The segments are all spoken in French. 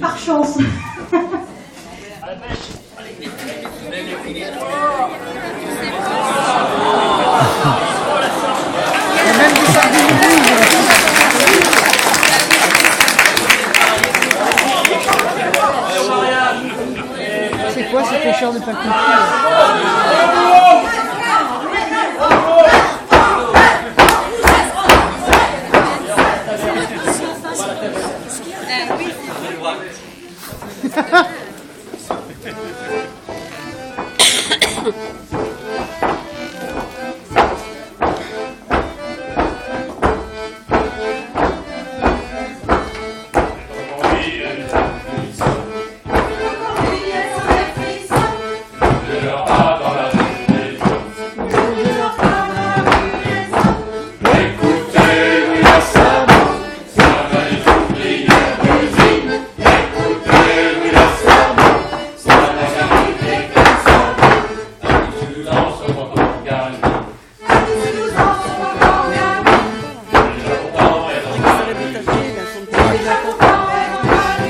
Par chance. C'est quoi ces pêcheurs de papier?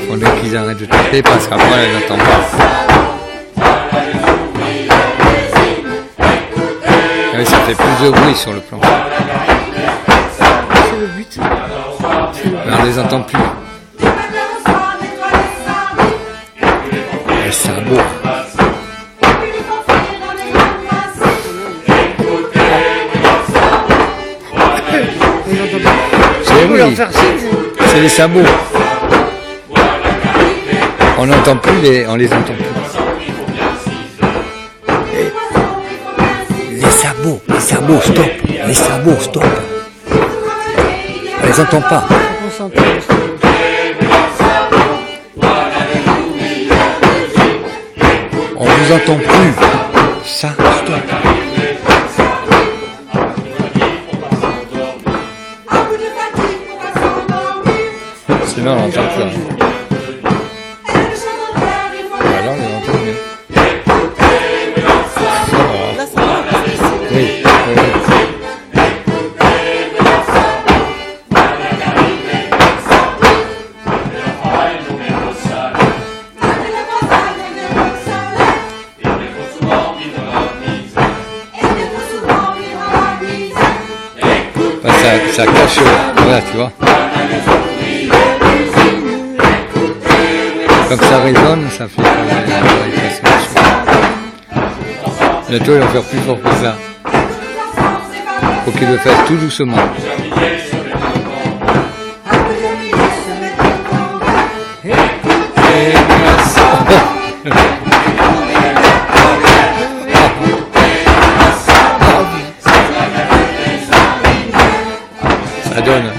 Faudrait qu'ils arrêtent de taper parce qu'après elle n'entend pas. Ah oui, ça fait plus de bruit sur le plan. C'est le but. Mais on les entend plus. Les sabots. C'est les sabots. On n'entend plus on les entend plus. Les sabots, stop. Les sabots, stop. On les entend pas. On vous entend plus. Ça, stop. Sinon on n'entend plus. Alors on les entend mieux. Là, ça va. Oui. Ça cache, voilà, tu vois. Comme ça résonne, ça fait bientôt ils vont faire plus fort que ça. Faut qu'ils le fassent tout doucement. Ça donne.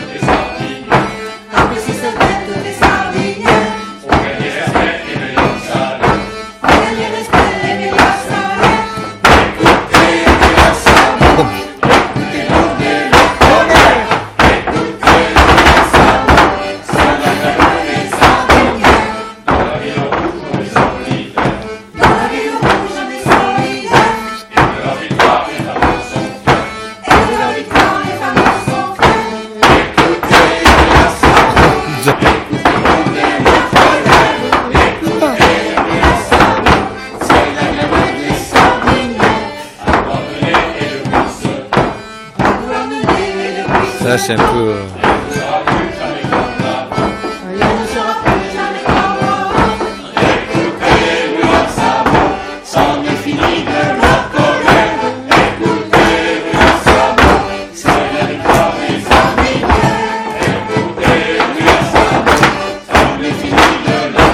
Ça c'est un peu...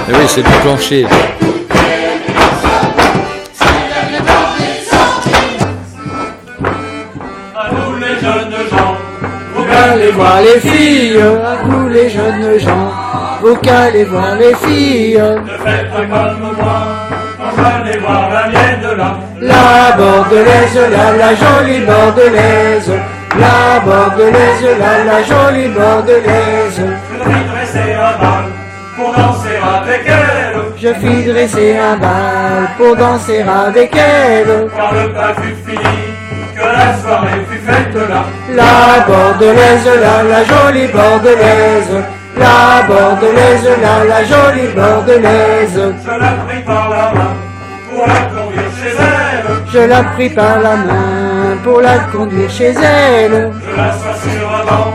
Et oui, c'est du plancher. Allez voir les filles, à vous les jeunes gens, vous qu'allez voir les filles. Ne faites pas comme moi, quand j'allais voir la mienne là. La bordelaise, la jolie bordelaise. La bordelaise, la jolie bordelaise. Je vais dresser un bal pour danser avec elle. Je fis dresser un bal pour danser avec elle. Quand le bal fut fini, que la soirée fut faite là. La bordelaise, la jolie bordelaise. la bordelaise, la jolie bordelaise. Je la pris par la main pour la conduire chez elle. Je la pris par la main pour la conduire chez elle. Je l'assois sur un banc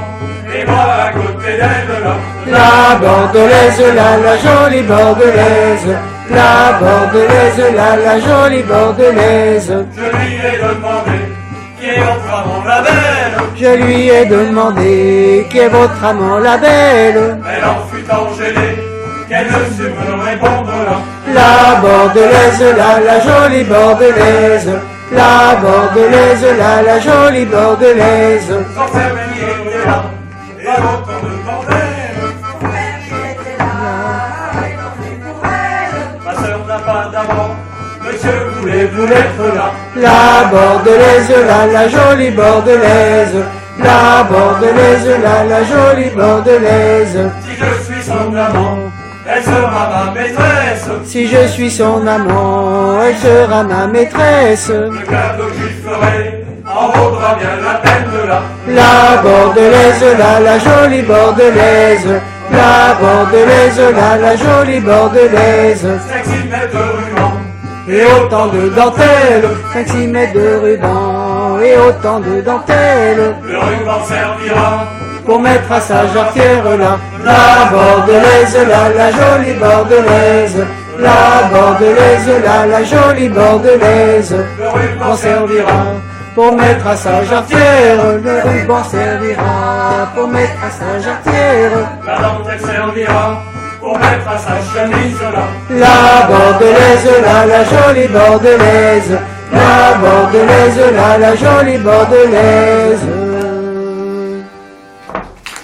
et moi à côté d'elle là. La bordelaise, la jolie bordelaise. La bordelaise, la jolie bordelaise. Je lui ai demandé qui est votre amant la belle. Je lui ai demandé qui est votre amant la belle. Elle en fut enchaînée, qu'elle ne sut me répondre là. La bordelaise, la jolie bordelaise. La bordelaise, la jolie bordelaise. Son frère qui était là, et autant de dentelle. Ma sœur n'a pas d'amant, monsieur voulez-vous l'être là? La bordelaise, la jolie bordelaise. La bordelaise, la jolie bordelaise. Si je suis son amant, elle sera ma maîtresse. Si je suis son amant, elle sera ma maîtresse. Le cadeau que je lui ferai en vaudra bien la peine de là. La bordelaise, la jolie bordelaise. La bordelaise, la jolie bordelaise. 5-6 mètres de ruban Et autant de dentelles, 5-6 mètres de ruban, et autant de dentelles, le ruban servira pour mettre à sa jarretière là. La bordelaise, la jolie bordelaise. La bordelaise, la jolie bordelaise. le ruban On servira pour mettre à sa jarretière. Le ruban servira pour mettre à sa jarretière. La dentelle servira pour mettre à sa chemise là. La bordelaise, la jolie bordelaise. La bordelaise, la jolie bordelaise.